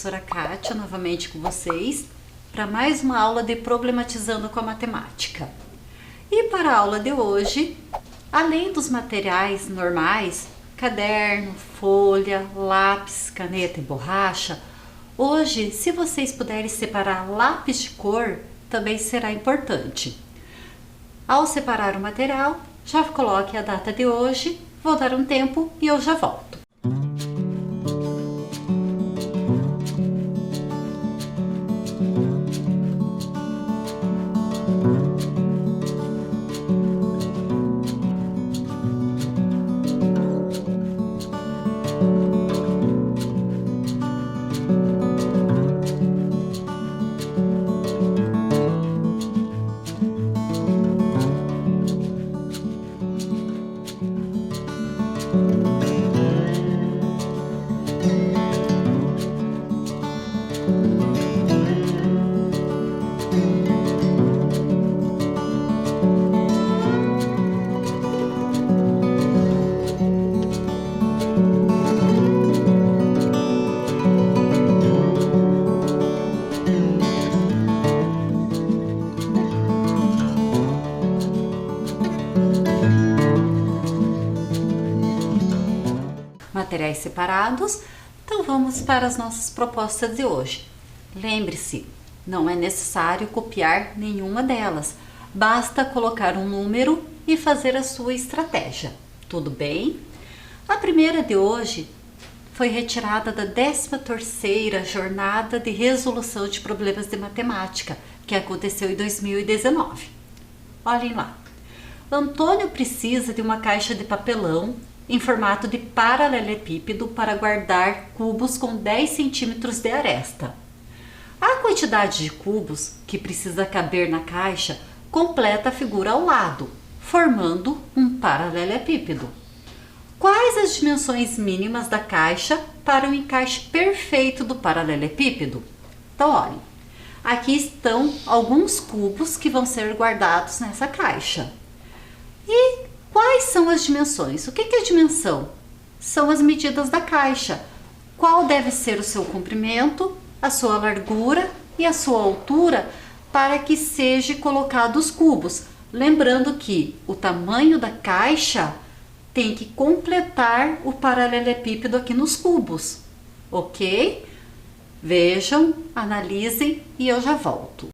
professora Kátia, novamente com vocês, para mais uma aula de Problematizando com a Matemática. E para a aula de hoje, além dos materiais normais, caderno, folha, lápis, caneta e borracha, hoje, se vocês puderem separar lápis de cor, também será importante. Ao separar o material, já coloque a data de hoje, vou dar um tempo e eu já volto. Materiais separados, então vamos para as nossas propostas de hoje. Lembre-se, não é necessário copiar nenhuma delas, basta colocar um número e fazer a sua estratégia, tudo bem? A primeira de hoje foi retirada da 13ª Jornada de Resolução de Problemas de Matemática, que aconteceu em 2019. Olhem lá. Antônio precisa de uma caixa de papelão em formato de paralelepípedo para guardar cubos com 10 centímetros de aresta. A quantidade de cubos que precisa caber na caixa completa a figura ao lado, formando um paralelepípedo. Quais as dimensões mínimas da caixa para o encaixe perfeito do paralelepípedo? Então, olhem, aqui estão alguns cubos que vão ser guardados nessa caixa. E quais são as dimensões? O que é dimensão? São as medidas da caixa. Qual deve ser o seu comprimento, a sua largura e a sua altura para que seja colocado os cubos? Lembrando que o tamanho da caixa tem que completar o paralelepípedo aqui nos cubos, ok? Vejam, analisem e eu já volto.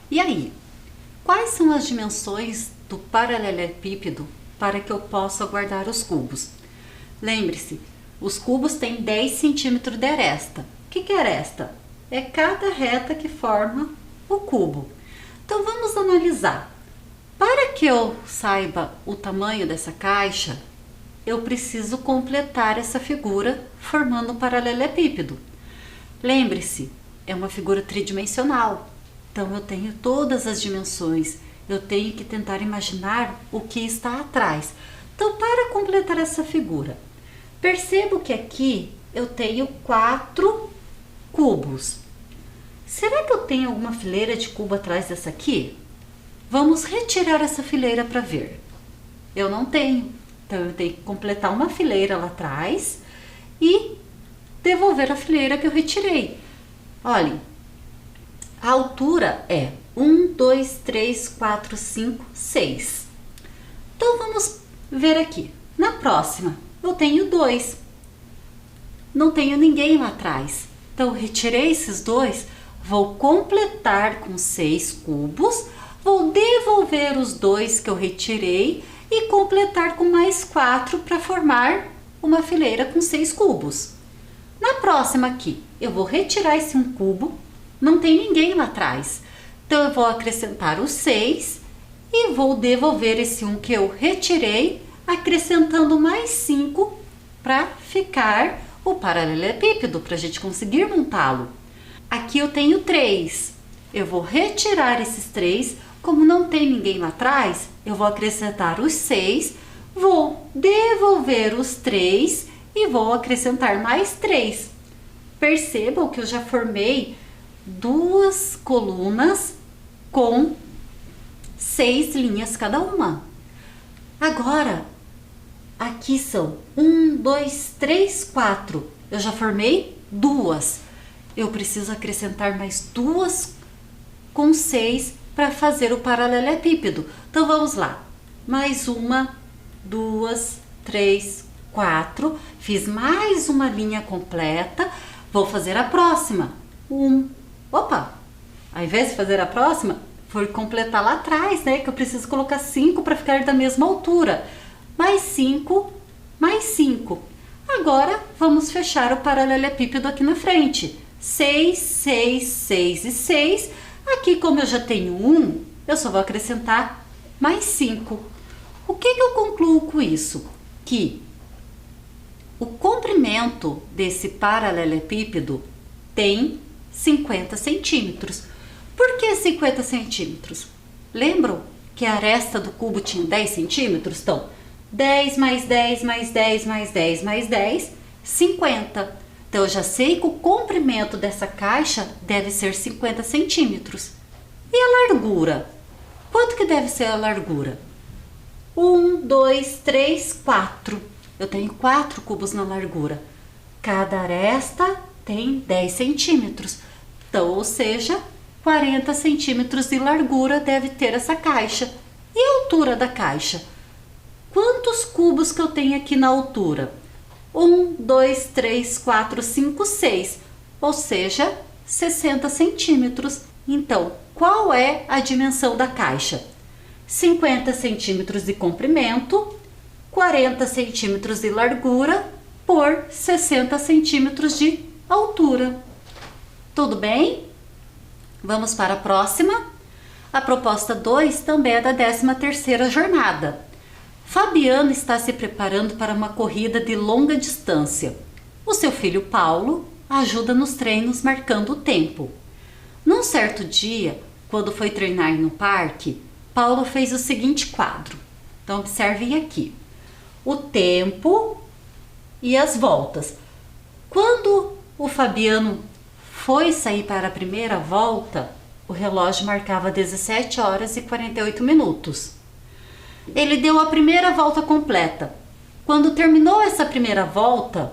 E aí, quais são as dimensões do paralelepípedo para que eu possa guardar os cubos? Lembre-se, os cubos têm 10 centímetros de aresta. O que é aresta? É cada reta que forma o cubo. Então vamos analisar. Para que eu saiba o tamanho dessa caixa, eu preciso completar essa figura formando um paralelepípedo. Lembre-se, é uma figura tridimensional, então eu tenho todas as dimensões, eu tenho que tentar imaginar o que está atrás. Então, para completar essa figura, percebo que aqui eu tenho 4 cubos. Será que eu tenho alguma fileira de cubo atrás dessa aqui? Vamos retirar essa fileira para ver. Eu não tenho, então eu tenho que completar uma fileira lá atrás e devolver a fileira que eu retirei. Olhem, a altura é 1, 2, 3, 4, 5, 6. Então vamos ver aqui. Na próxima, eu tenho 2. Não tenho ninguém lá atrás. Então eu retirei esses 2, vou completar com 6 cubos, vou devolver os 2 que eu retirei e completar com mais 4 para formar uma fileira com 6 cubos. Na próxima aqui, eu vou retirar esse 1 cubo, não tem ninguém lá atrás. Então eu vou acrescentar os 6 e vou devolver esse 1 que eu retirei, acrescentando mais 5 para ficar o paralelepípedo, para a gente conseguir montá-lo. Aqui eu tenho 3. Eu vou retirar esses 3, como não tem ninguém lá atrás, eu vou acrescentar os 6, vou devolver os 3 e vou acrescentar mais 3. Percebam que eu já formei 2 colunas com 6 linhas cada uma. Agora, aqui são 1, 2, 3, 4. Eu já formei 2. Eu preciso acrescentar mais 2 com 6 para fazer o paralelepípedo. Então vamos lá. Mais 1, 2, 3, 4. Fiz mais uma linha completa. Vou fazer a próxima. Opa! Ao invés de fazer a próxima, vou completar lá atrás, né? Que eu preciso colocar 5 para ficar da mesma altura. Mais 5, mais 5. Agora, vamos fechar o paralelepípedo aqui na frente. 6, 6, 6 e 6. Aqui, como eu já tenho 1, eu só vou acrescentar mais 5. O que eu concluo com isso? Que o comprimento desse paralelepípedo tem 50 centímetros. Por que 50 centímetros? Lembram que a aresta do cubo tinha 10 centímetros? Então, 10 mais 10 mais 10 mais 10 mais 10, 50. Então, eu já sei que o comprimento dessa caixa deve ser 50 centímetros. E a largura? Quanto que deve ser a largura? 1, 2, 3, 4. Eu tenho 4 cubos na largura. Cada aresta tem 10 centímetros. Então, ou seja, 40 centímetros de largura deve ter essa caixa. E a altura da caixa? Quantos cubos que eu tenho aqui na altura? 1, 2, 3, 4, 5, 6. Ou seja, 60 centímetros. Então, qual é a dimensão da caixa? 50 centímetros de comprimento, 40 centímetros de largura por 60 centímetros de altura. Tudo bem? Vamos para a próxima. A proposta 2 também é da 13ª jornada. Fabiano está se preparando para uma corrida de longa distância. O seu filho Paulo ajuda nos treinos marcando o tempo. Num certo dia, quando foi treinar no parque, Paulo fez o seguinte quadro. Então observem aqui. O tempo e as voltas. Quando o Fabiano foi sair para a primeira volta, o relógio marcava 17 horas e 48 minutos. Ele deu a primeira volta completa. Quando terminou essa primeira volta,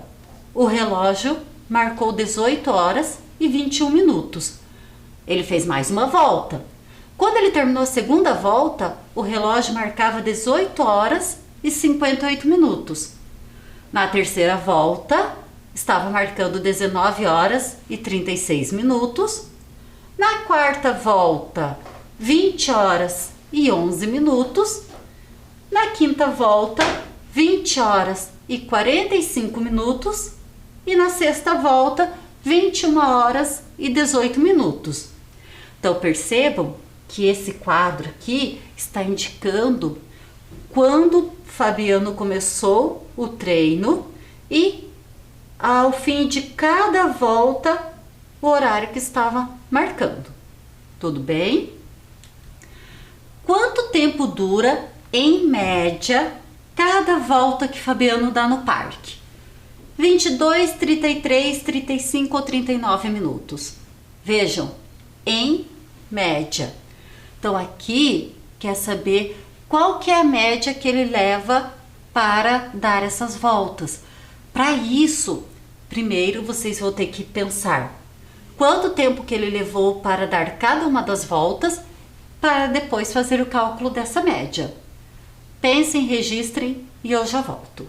o relógio marcou 18 horas e 21 minutos. Ele fez mais uma volta. Quando ele terminou a segunda volta, o relógio marcava 18 horas e 58 minutos. Na terceira volta, estava marcando 19 horas e 36 minutos. Na quarta volta, 20 horas e 11 minutos. Na quinta volta, 20 horas e 45 minutos. E na sexta volta, 21 horas e 18 minutos. Então, percebam que esse quadro aqui está indicando quando Fabiano começou o treino e ao fim de cada volta, o horário que estava marcando. Tudo bem? Quanto tempo dura, em média, cada volta que Fabiano dá no parque? 22, 33, 35 ou 39 minutos. Vejam, em média. Então aqui quer saber qual que é a média que ele leva para dar essas voltas. Para isso, primeiro vocês vão ter que pensar quanto tempo que ele levou para dar cada uma das voltas, para depois fazer o cálculo dessa média. Pensem, registrem e eu já volto.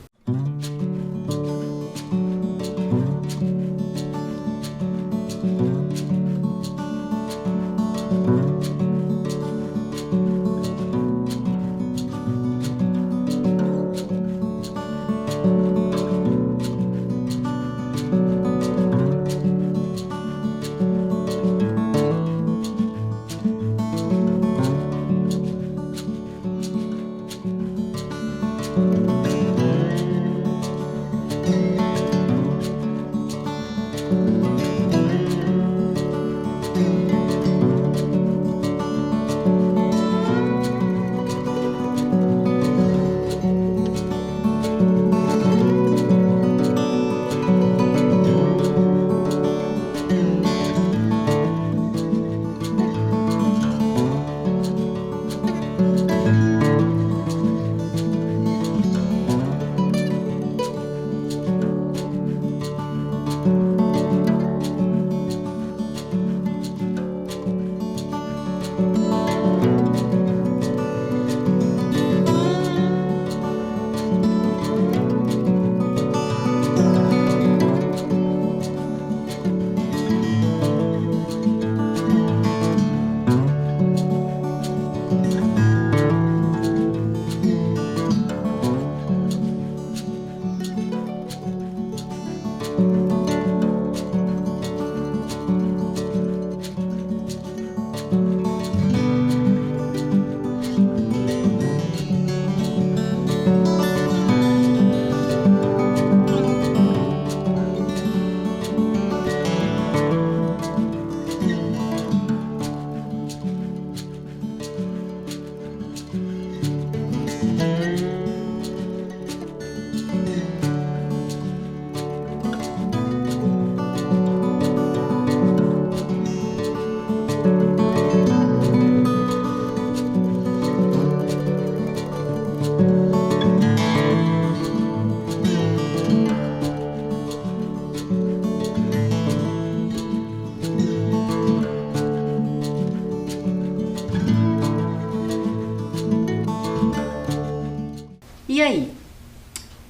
E aí,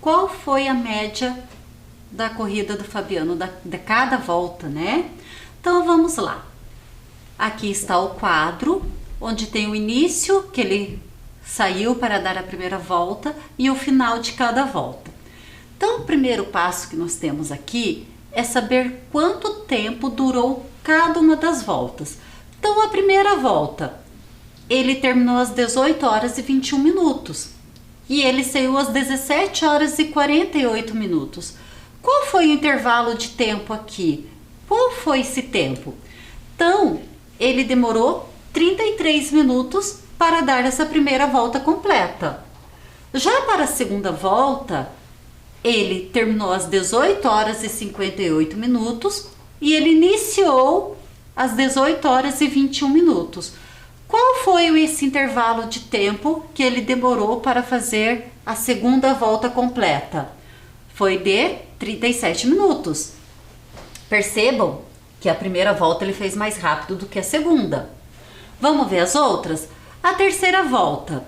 qual foi a média da corrida do Fabiano, de cada volta, né? Então vamos lá. Aqui está o quadro, onde tem o início, que ele saiu para dar a primeira volta, e o final de cada volta. Então o primeiro passo que nós temos aqui é saber quanto tempo durou cada uma das voltas. Então a primeira volta, ele terminou às 18 horas e 21 minutos. E ele saiu às 17 horas e 48 minutos. Qual foi o intervalo de tempo aqui? Qual foi esse tempo? Então, ele demorou 33 minutos para dar essa primeira volta completa. Já para a segunda volta, ele terminou às 18 horas e 58 minutos e ele iniciou às 18 horas e 21 minutos. Qual foi esse intervalo de tempo que ele demorou para fazer a segunda volta completa? Foi de 37 minutos. Percebam que a primeira volta ele fez mais rápido do que a segunda. Vamos ver as outras? A terceira volta,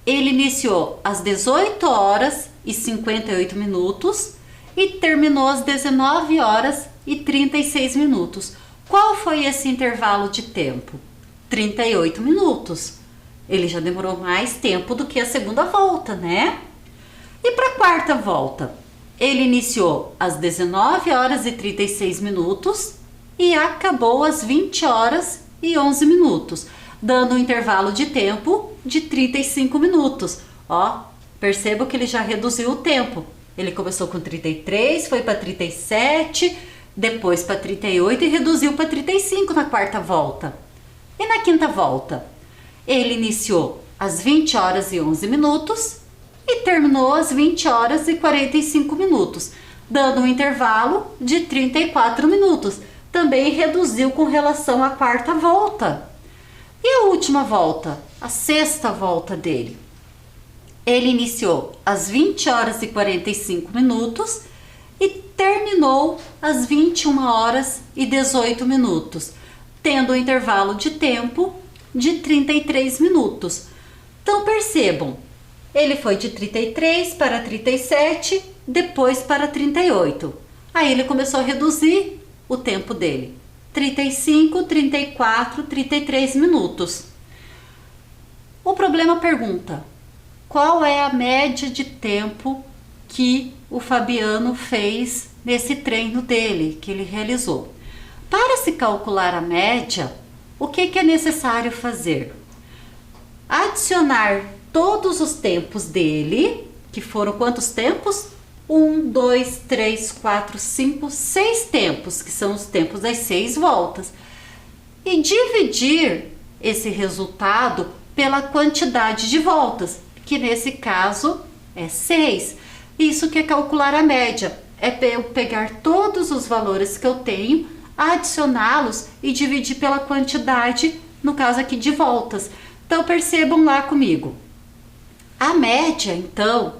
ele iniciou às 18 horas e 58 minutos e terminou às 19 horas e 36 minutos. Qual foi esse intervalo de tempo? 38 minutos. Ele já demorou mais tempo do que a segunda volta, né? E para a quarta volta, ele iniciou às 19 horas e 36 minutos e acabou às 20 horas e 11 minutos, dando um intervalo de tempo de 35 minutos. Ó, perceba que ele já reduziu o tempo. Ele começou com 33, foi para 37, depois para 38 e reduziu para 35 na quarta volta. E na quinta volta, ele iniciou às 20 horas e 11 minutos e terminou às 20 horas e 45 minutos, dando um intervalo de 34 minutos. Também reduziu com relação à quarta volta. E a última volta, a sexta volta dele? Ele iniciou às 20 horas e 45 minutos e terminou às 21 horas e 18 minutos, tendo um intervalo de tempo de 33 minutos. Então percebam, ele foi de 33 para 37, depois para 38. Aí ele começou a reduzir o tempo dele. 35, 34, 33 minutos. O problema pergunta: qual é a média de tempo que o Fabiano fez nesse treino dele, que ele realizou? Para se calcular a média, o que é necessário fazer? Adicionar todos os tempos dele, que foram quantos tempos? 1, 2, 3, 4, 5, 6 tempos, que são os tempos das 6 voltas. E dividir esse resultado pela quantidade de voltas, que nesse caso é 6. Isso que é calcular a média. É eu pegar todos os valores que eu tenho, adicioná-los e dividir pela quantidade, no caso aqui de voltas. Então percebam lá comigo. A média, então,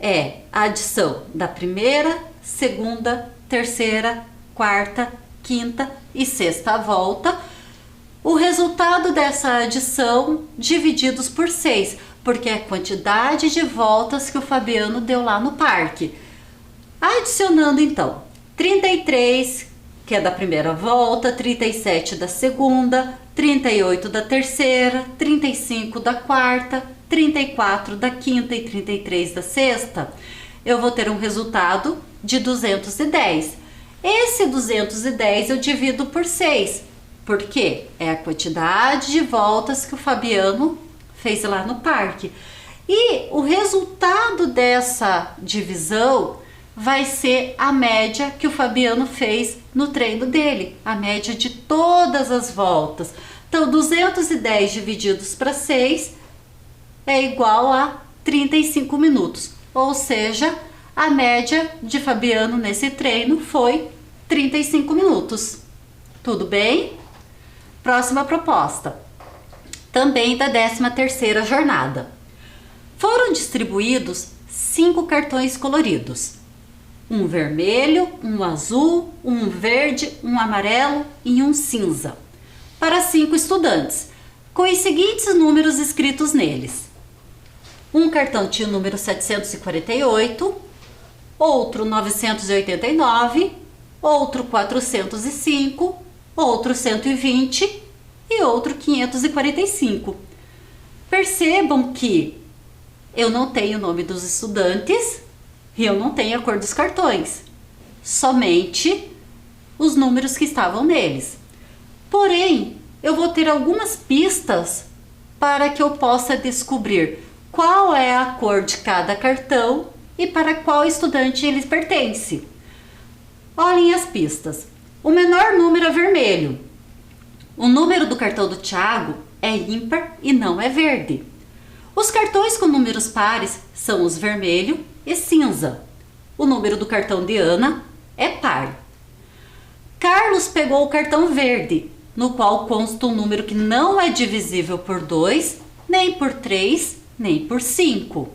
é a adição da primeira, segunda, terceira, quarta, quinta e sexta volta. O resultado dessa adição divididos por 6, porque é a quantidade de voltas que o Fabiano deu lá no parque. Adicionando então 33, que é da primeira volta, 37 da segunda, 38 da terceira, 35 da quarta, 34 da quinta e 33 da sexta, eu vou ter um resultado de 210. Esse 210 eu divido por 6, porque é a quantidade de voltas que o Fabiano fez lá no parque. E o resultado dessa divisão vai ser a média que o Fabiano fez no treino dele, a média de todas as voltas. Então, 210 divididos para 6 é igual a 35 minutos, ou seja, a média de Fabiano nesse treino foi 35 minutos. Tudo bem? Próxima proposta, também da 13ª jornada. Foram distribuídos 5 cartões coloridos. Um vermelho, um azul, um verde, um amarelo e um cinza, para 5 estudantes, com os seguintes números escritos neles. Um cartão tinha o número 748, outro 989, outro 405, outro 120 e outro 545. Percebam que eu não tenho o nome dos estudantes e eu não tenho a cor dos cartões, somente os números que estavam neles. Porém, eu vou ter algumas pistas para que eu possa descobrir qual é a cor de cada cartão e para qual estudante ele pertence. Olhem as pistas. O menor número é vermelho. O número do cartão do Thiago é ímpar e não é verde. Os cartões com números pares são os vermelho e cinza. O número do cartão de Ana é par. Carlos pegou o cartão verde, no qual consta um número que não é divisível por 2, nem por 3, nem por 5.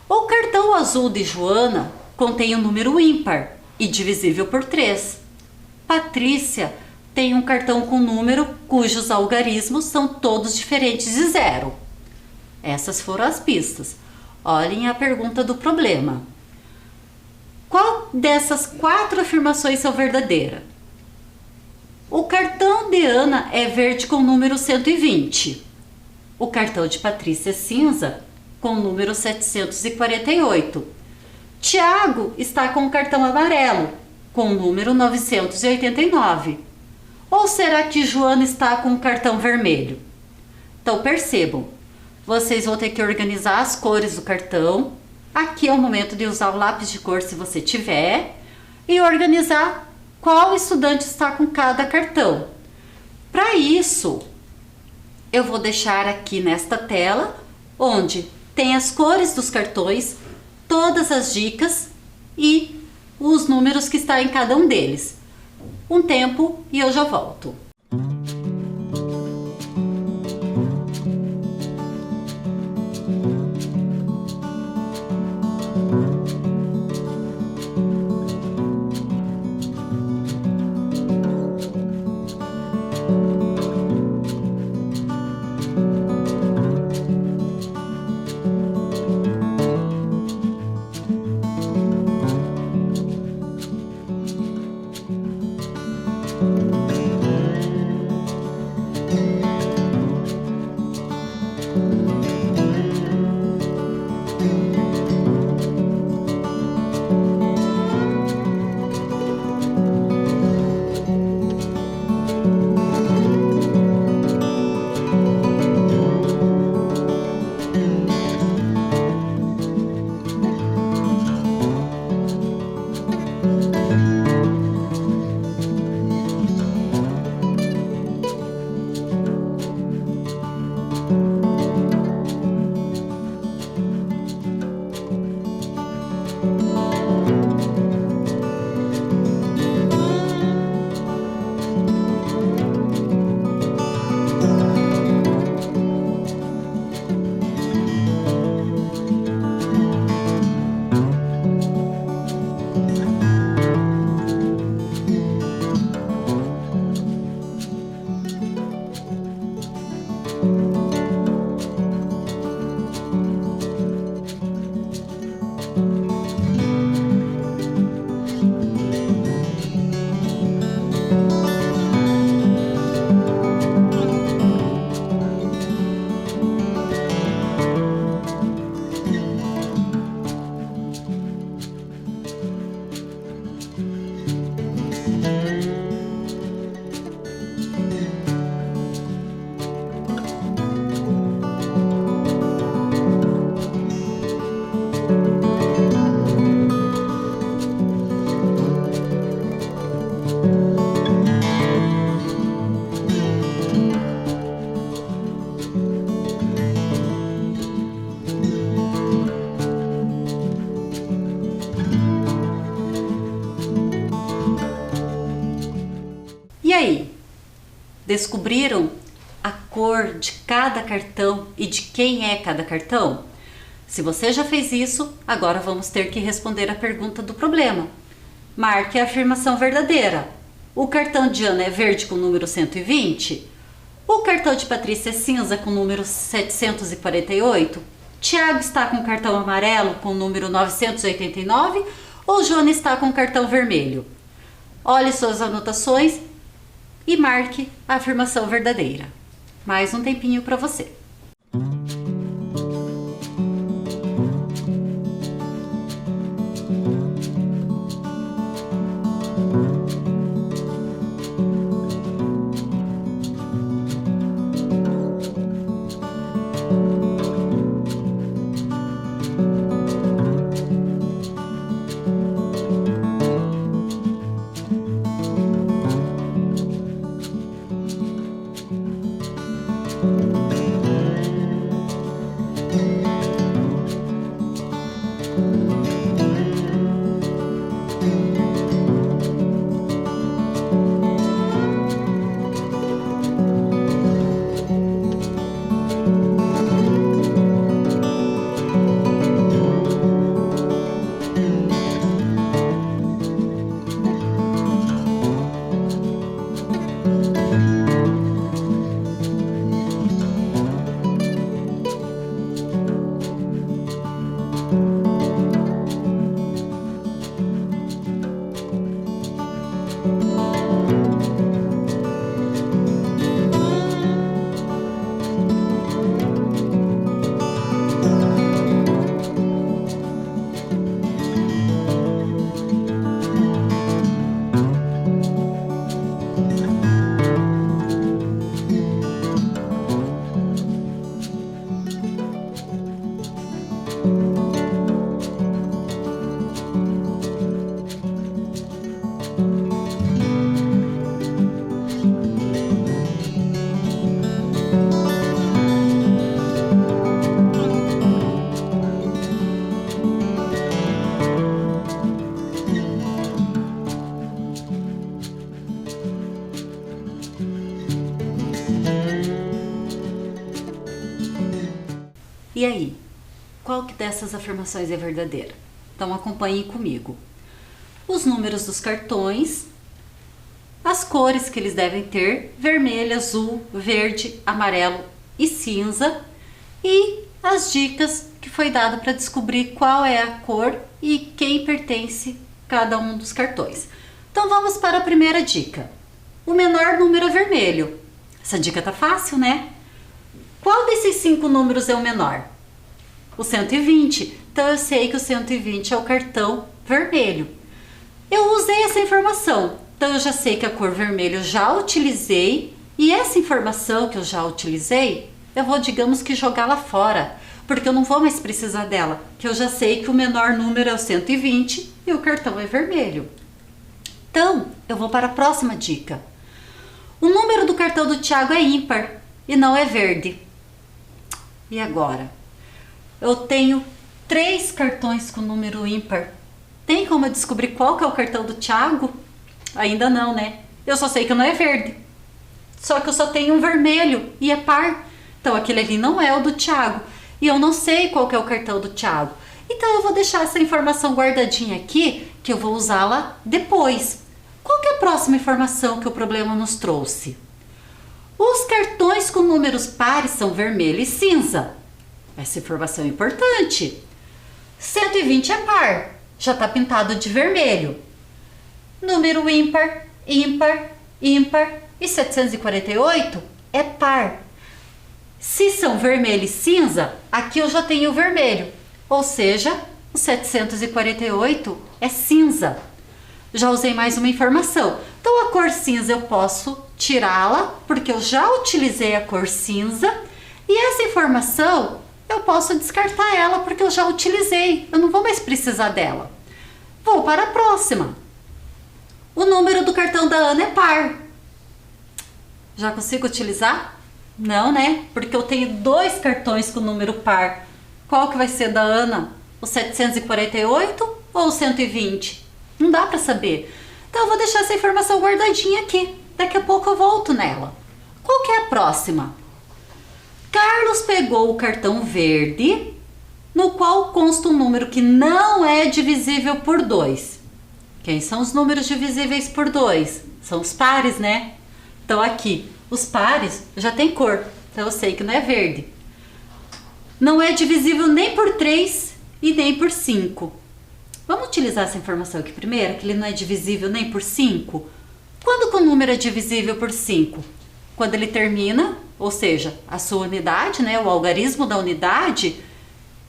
O cartão azul de Joana contém um número ímpar e divisível por 3. Patrícia tem um cartão com número cujos algarismos são todos diferentes de 0. Essas foram as pistas. Olhem a pergunta do problema. Qual dessas 4 afirmações são verdadeiras? O cartão de Ana é verde com o número 120. O cartão de Patrícia é cinza com o número 748. Tiago está com o cartão amarelo com o número 989. Ou será que Joana está com o cartão vermelho? Então percebam, vocês vão ter que organizar as cores do cartão. Aqui é o momento de usar o lápis de cor se você tiver e organizar qual estudante está com cada cartão. Para isso, eu vou deixar aqui nesta tela, onde tem as cores dos cartões, todas as dicas e os números que está em cada um deles. Um tempo e eu já volto. E aí, descobriram a cor de cada cartão e de quem é cada cartão? Se você já fez isso, agora vamos ter que responder a pergunta do problema. Marque a afirmação verdadeira. O cartão de Ana é verde com o número 120? O cartão de Patrícia é cinza com o número 748? Tiago está com o cartão amarelo com o número 989? Ou Joana está com o cartão vermelho? Olhe suas anotações e marque a afirmação verdadeira. Mais um tempinho para você. E aí, qual que dessas afirmações é verdadeira? Então acompanhem comigo. Os números dos cartões, as cores que eles devem ter, vermelho, azul, verde, amarelo e cinza, e as dicas que foi dado para descobrir qual é a cor e quem pertence a cada um dos cartões. Então vamos para a primeira dica. O menor número é vermelho. Essa dica tá fácil, né? Qual desses 5 números é o menor? O 120. Então eu sei que o 120 é o cartão vermelho. Eu usei essa informação, então eu já sei que a cor vermelho eu já utilizei, e essa informação que eu já utilizei, eu vou, digamos que, jogá-la fora, porque eu não vou mais precisar dela, que eu já sei que o menor número é o 120 e o cartão é vermelho. Então, eu vou para a próxima dica. O número do cartão do Thiago é ímpar e não é verde. E agora? Eu tenho 3 cartões com número ímpar. Tem como eu descobrir qual que é o cartão do Thiago? Ainda não, né? Eu só sei que não é verde. Só que eu só tenho um vermelho e é par. Então aquele ali não é o do Thiago. E eu não sei qual que é o cartão do Thiago. Então eu vou deixar essa informação guardadinha aqui, que eu vou usá-la depois. Qual que é a próxima informação que o problema nos trouxe? Os cartões com números pares são vermelho e cinza. Essa informação é importante. 120 é par, já está pintado de vermelho. Número ímpar, ímpar, ímpar e 748 é par. Se são vermelho e cinza, aqui eu já tenho o vermelho, ou seja, o 748 é cinza. Já usei mais uma informação. Então a cor cinza eu posso tirá-la, porque eu já utilizei a cor cinza, e essa informação eu posso descartar ela, porque eu já utilizei, eu não vou mais precisar dela. Vou para a próxima. O número do cartão da Ana é par. Já consigo utilizar? Não, né? Porque eu tenho 2 cartões com número par. Qual que vai ser da Ana? O 748 ou o 120? Não dá para saber. Então eu vou deixar essa informação guardadinha aqui. Daqui a pouco eu volto nela. Qual que é a próxima? Carlos pegou o cartão verde, no qual consta um número que não é divisível por 2. Quem são os números divisíveis por 2? São os pares, né? Então aqui, os pares já tem cor, então eu sei que não é verde. Não é divisível nem por 3 e nem por 5. Vamos utilizar essa informação aqui primeiro, que ele não é divisível nem por 5? Quando que o número é divisível por 5? Quando ele termina, ou seja, a sua unidade, né, o algarismo da unidade,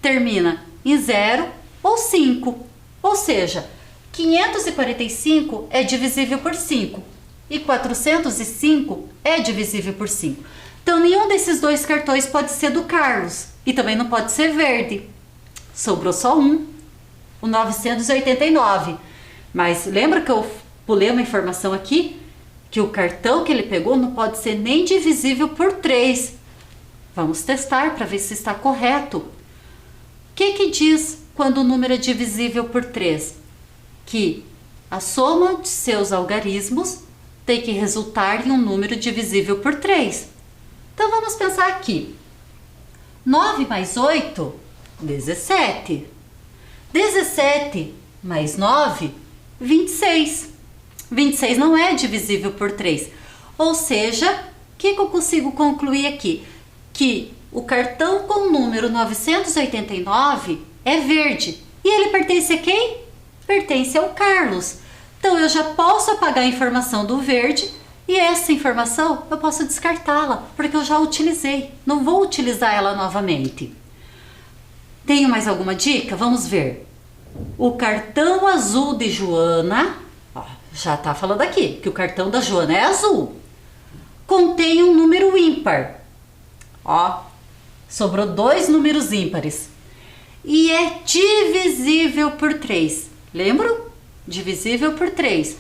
termina em 0 ou 5. Ou seja, 545 é divisível por 5 e 405 é divisível por 5. Então, nenhum desses 2 cartões pode ser do Carlos e também não pode ser verde. Sobrou só um, o 989. Mas lembra que eu pulei uma informação aqui? Que o cartão que ele pegou não pode ser nem divisível por 3. Vamos testar para ver se está correto. O que diz quando o número é divisível por 3? Que a soma de seus algarismos tem que resultar em um número divisível por 3. Então vamos pensar aqui. 9 mais 8, 17. 17 mais 9, 26. 26 não é divisível por 3. Ou seja, o que eu consigo concluir aqui? Que o cartão com o número 989 é verde. E ele pertence a quem? Pertence ao Carlos. Então eu já posso apagar a informação do verde e essa informação eu posso descartá-la, porque eu já utilizei. Não vou utilizar ela novamente. Tenho mais alguma dica? Vamos ver. O cartão azul de Joana... Já está falando aqui que o cartão da Joana é azul. Contém um número ímpar. Sobrou 2 números ímpares. E é divisível por 3. Lembram? Divisível por 3.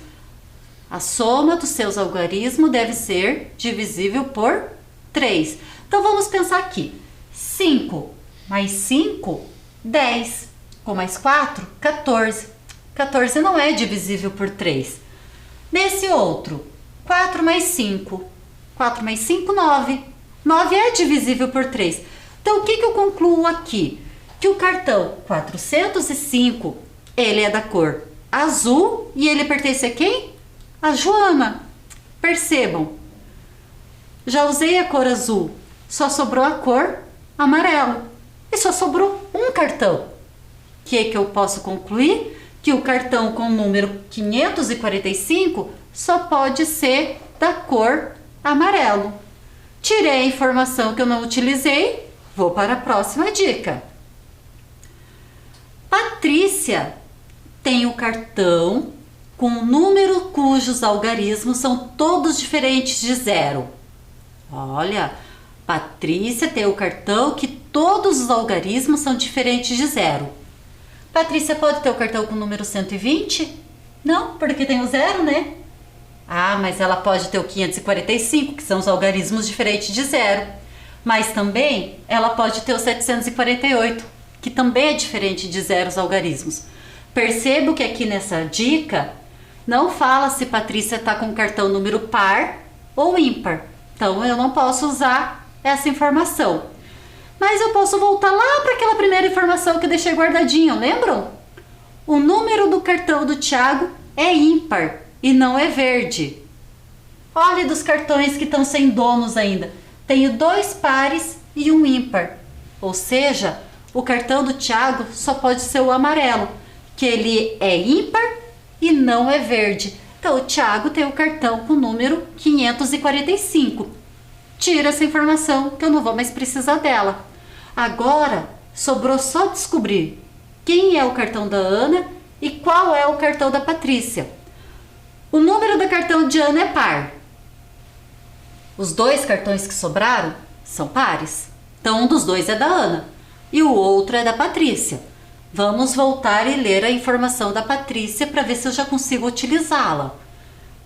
A soma dos seus algarismos deve ser divisível por 3. Então vamos pensar aqui. 5 mais 5, 10. Com mais 4, 14. 14 não é divisível por 3. Nesse outro, 4 mais 5. 4 mais 5, 9. 9 é divisível por 3. Então Então, o que eu concluo aqui? Que o cartão 405, ele é da cor azul e ele pertence a quem? A Joana. Percebam, já usei a cor azul, só sobrou a cor amarelo e só sobrou um cartão. O que eu posso concluir? Que o cartão com o número 545 só pode ser da cor amarelo. Tirei a informação que eu não utilizei, vou para a próxima dica. Patrícia tem o cartão com um número cujos algarismos são todos diferentes de 0. Olha, Patrícia tem o cartão que todos os algarismos são diferentes de 0. Patrícia pode ter o cartão com o número 120? Não, porque tem o 0, né? Ah, mas ela pode ter o 545, que são os algarismos diferentes de 0. Mas também ela pode ter o 748, que também é diferente de 0 os algarismos. Percebo que aqui nessa dica não fala se Patrícia está com o cartão número par ou ímpar. Então eu não posso usar essa informação. Mas eu posso voltar lá para aquela primeira informação que eu deixei guardadinha, lembram? O número do cartão do Thiago é ímpar e não é verde. Olhe dos cartões que estão sem donos ainda. Tenho 2 pares e um ímpar. Ou seja, o cartão do Thiago só pode ser o amarelo, que ele é ímpar e não é verde. Então, o Thiago tem o cartão com o número 545. Tira essa informação que eu não vou mais precisar dela. Agora, sobrou só descobrir quem é o cartão da Ana e qual é o cartão da Patrícia. O número do cartão de Ana é par. Os 2 cartões que sobraram são pares. Então, um dos 2 é da Ana e o outro é da Patrícia. Vamos voltar e ler a informação da Patrícia para ver se eu já consigo utilizá-la.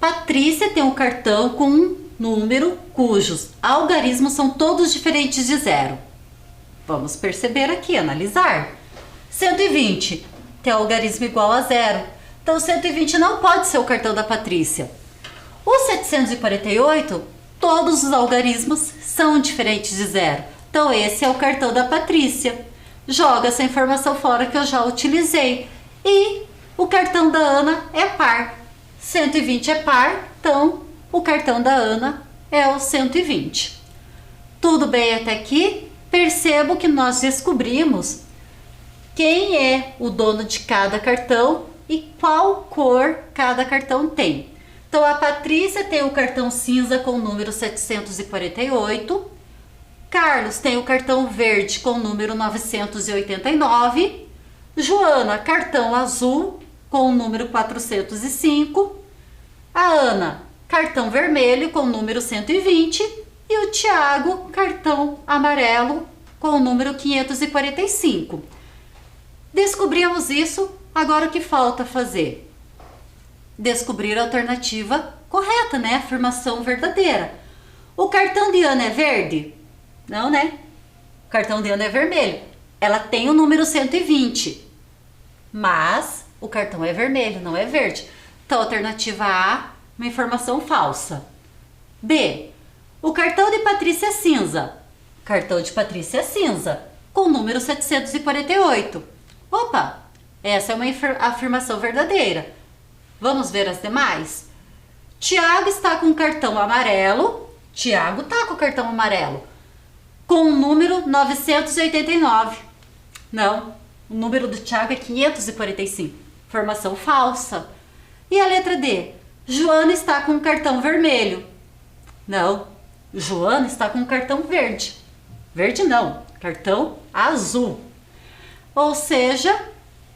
Patrícia tem um cartão com um número cujos algarismos são todos diferentes de 0. Vamos perceber aqui, analisar. 120 tem algarismo igual a 0. Então, 120 não pode ser o cartão da Patrícia. O 748, todos os algarismos são diferentes de 0. Então, esse é o cartão da Patrícia. Joga essa informação fora que eu já utilizei. E o cartão da Ana é par. 120 é par, então o cartão da Ana é o 120. Tudo bem até aqui? Percebo que nós descobrimos quem é o dono de cada cartão e qual cor cada cartão tem. Então, a Patrícia tem o cartão cinza com o número 748. Carlos tem o cartão verde com o número 989. Joana, cartão azul com o número 405. A Ana, cartão vermelho com o número 120. E o Thiago, cartão amarelo com o número 545. Descobrimos isso, agora o que falta fazer? Descobrir a alternativa correta, né? Afirmação verdadeira. O cartão de Ana é verde? Não, né? O cartão de Ana é vermelho. Ela tem o número 120, mas o cartão é vermelho, não é verde. Então, alternativa A, uma informação falsa. B, o cartão de Patrícia é cinza. O cartão de Patrícia é cinza, com o número 748. Opa, essa é uma afirmação verdadeira. Vamos ver as demais? Tiago está com o cartão amarelo. Tiago está com o cartão amarelo com o número 989. Não, o número do Tiago é 545. Informação falsa. E a letra D? Joana está com o cartão vermelho. Não, Joana está com o cartão verde. Verde não, cartão azul. Ou seja,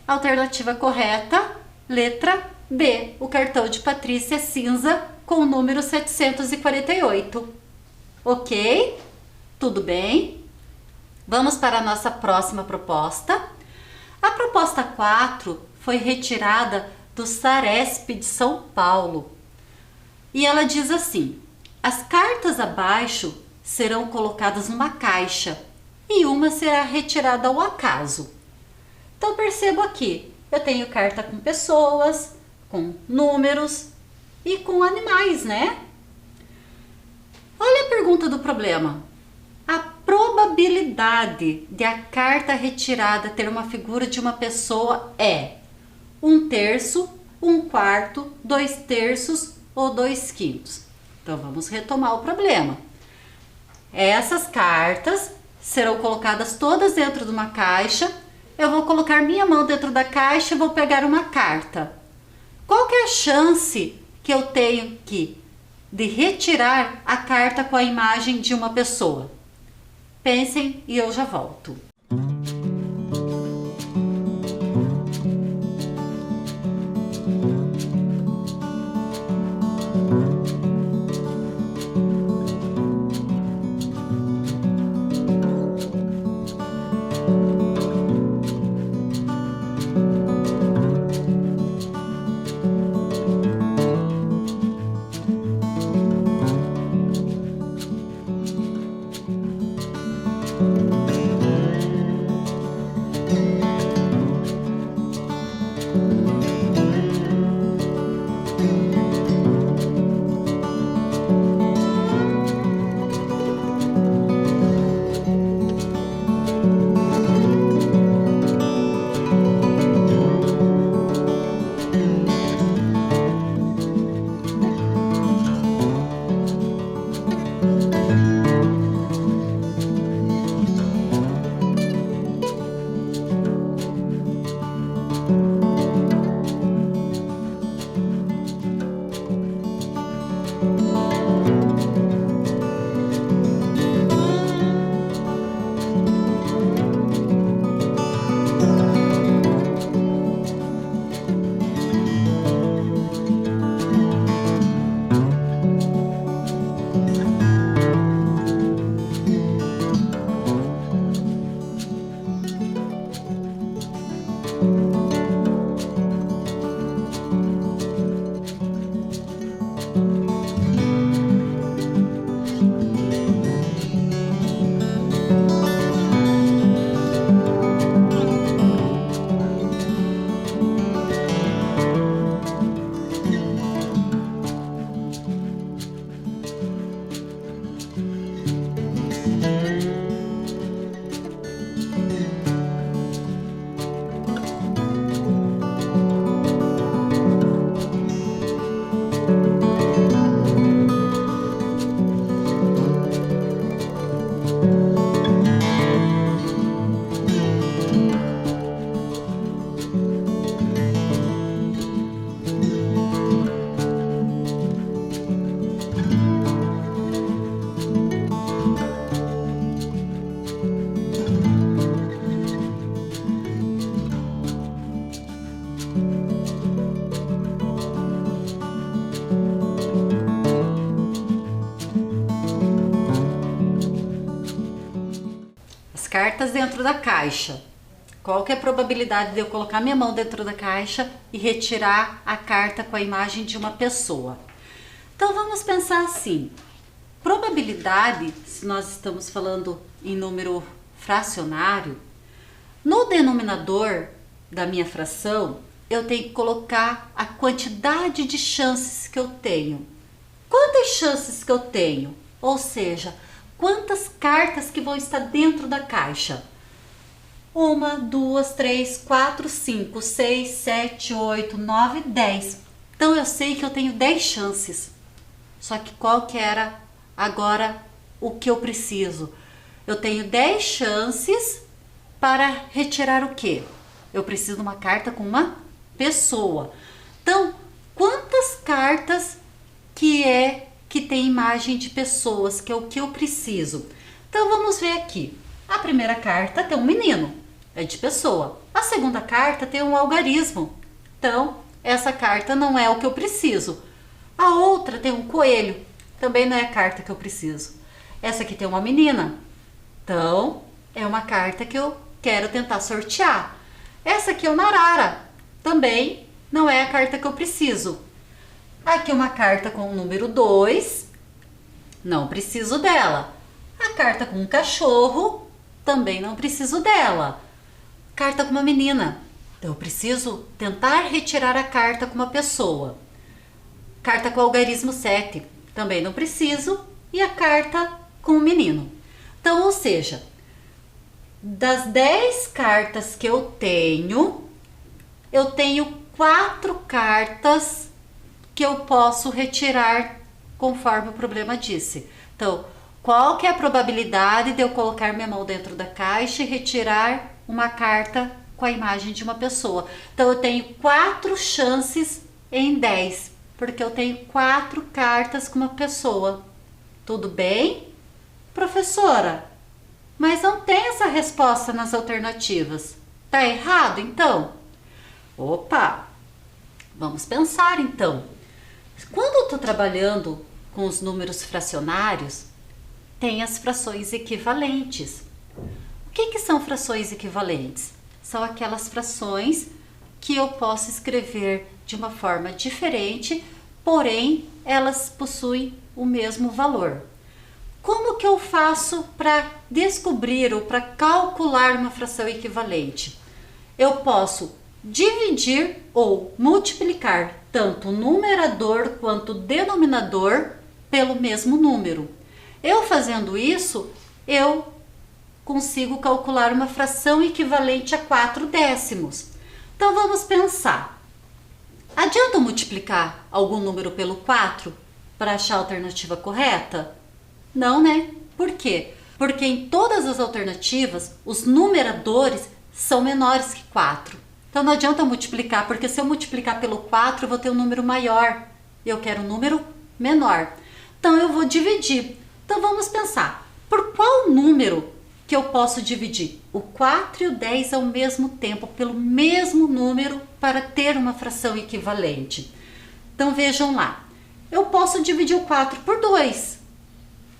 alternativa correta, letra B. O cartão de Patrícia é cinza com o número 748. Ok? Tudo bem? Vamos para a nossa próxima proposta. A proposta 4 foi retirada do Saresp de São Paulo. E ela diz assim: as cartas abaixo serão colocadas numa caixa e uma será retirada ao acaso. Então percebo aqui, eu tenho carta com pessoas, com números e com animais, né? Olha a pergunta do problema. A probabilidade de a carta retirada ter uma figura de uma pessoa é 1/3, 1/4, 2/3 ou 2/5. Então vamos retomar o problema. Essas cartas serão colocadas todas dentro de uma caixa. Eu vou colocar minha mão dentro da caixa e vou pegar uma carta. Qual que é a chance que eu tenho de retirar a carta com a imagem de uma pessoa? Pensem e eu já volto. Cartas dentro da caixa. Qual que é a probabilidade de eu colocar minha mão dentro da caixa e retirar a carta com a imagem de uma pessoa? Então vamos pensar assim. Probabilidade, se nós estamos falando em número fracionário, no denominador da minha fração, eu tenho que colocar a quantidade de chances que eu tenho. Quantas chances que eu tenho? Ou seja, quantas cartas que vão estar dentro da caixa? 1, 2, 3, 4, 5, 6, 7, 8, 9, 10. Então eu sei que eu tenho 10 chances. Só que qual que era agora o que eu preciso? Eu tenho 10 chances para retirar o quê? Eu preciso de uma carta com uma pessoa. Então, quantas cartas que tem imagem de pessoas, que é o que eu preciso? Então vamos ver aqui. A primeira carta tem um menino, é de pessoa. A segunda carta tem um algarismo. Então, essa carta não é o que eu preciso. A outra tem um coelho, também não é a carta que eu preciso. Essa aqui tem uma menina. Então, é uma carta que eu quero tentar sortear. Essa aqui é uma arara, também não é a carta que eu preciso. Aqui uma carta com o número 2, não preciso dela. A carta com um cachorro, também não preciso dela. Carta com uma menina, então eu preciso tentar retirar a carta com uma pessoa. Carta com algarismo 7, também não preciso. E a carta com o menino. Então, ou seja, Das 10 cartas que eu tenho 4 cartas que eu posso retirar conforme o problema disse. Então, qual que é a probabilidade de eu colocar minha mão dentro da caixa e retirar uma carta com a imagem de uma pessoa? Então, eu tenho 4 chances em 10, porque eu tenho 4 cartas com uma pessoa. Tudo bem? Professora, mas não tem essa resposta nas alternativas. Tá errado, então? Opa! Vamos pensar, então. Quando eu estou trabalhando com os números fracionários, tem as frações equivalentes. O que são frações equivalentes? São aquelas frações que eu posso escrever de uma forma diferente, porém elas possuem o mesmo valor. Como que eu faço para descobrir ou para calcular uma fração equivalente? Eu posso dividir ou multiplicar tanto o numerador quanto o denominador pelo mesmo número. Eu fazendo isso, eu consigo calcular uma fração equivalente a 4 décimos. Então vamos pensar. Adianta eu multiplicar algum número pelo 4 para achar a alternativa correta? Não, né? Por quê? Porque em todas as alternativas, os numeradores são menores que 4. Então não adianta eu multiplicar, porque se eu multiplicar pelo 4, eu vou ter um número maior. Eu quero um número menor. Então eu vou dividir. Então vamos pensar, por qual número que eu posso dividir o 4 e o 10 ao mesmo tempo, pelo mesmo número, para ter uma fração equivalente? Então vejam lá, eu posso dividir o 4 por 2.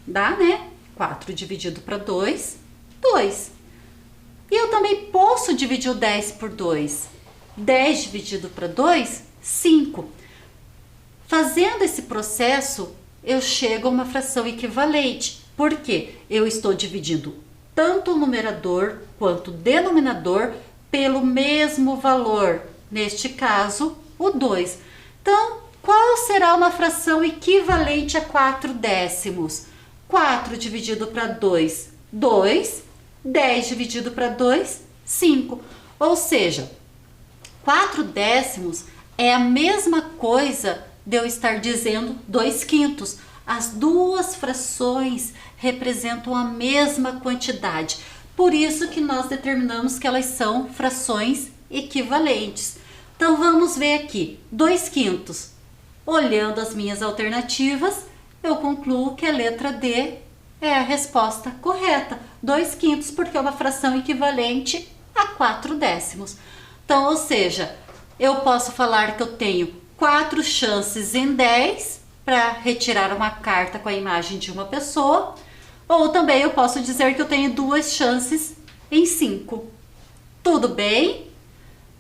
Dá, né? 4 dividido para 2, 2. E eu também posso dividir o 10 por 2. 10 dividido para 2, 5. Fazendo esse processo, eu chego a uma fração equivalente. Por quê? Eu estou dividindo tanto o numerador quanto o denominador pelo mesmo valor. Neste caso, o 2. Então, qual será uma fração equivalente a 4 décimos? 4 dividido para 2, 2. 10 dividido para 2, 5. Ou seja, 4 décimos é a mesma coisa de eu estar dizendo 2 quintos. As duas frações representam a mesma quantidade. Por isso que nós determinamos que elas são frações equivalentes. Então vamos ver aqui, 2 quintos. Olhando as minhas alternativas, eu concluo que a letra D é a resposta correta. 2 quintos, porque é uma fração equivalente a 4 décimos. Então, ou seja, eu posso falar que eu tenho 4 chances em 10 para retirar uma carta com a imagem de uma pessoa, ou também eu posso dizer que eu tenho 2 chances em 5. Tudo bem?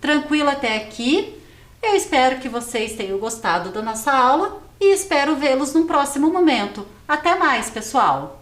Tranquilo até aqui? Eu espero que vocês tenham gostado da nossa aula e espero vê-los num próximo momento. Até mais, pessoal!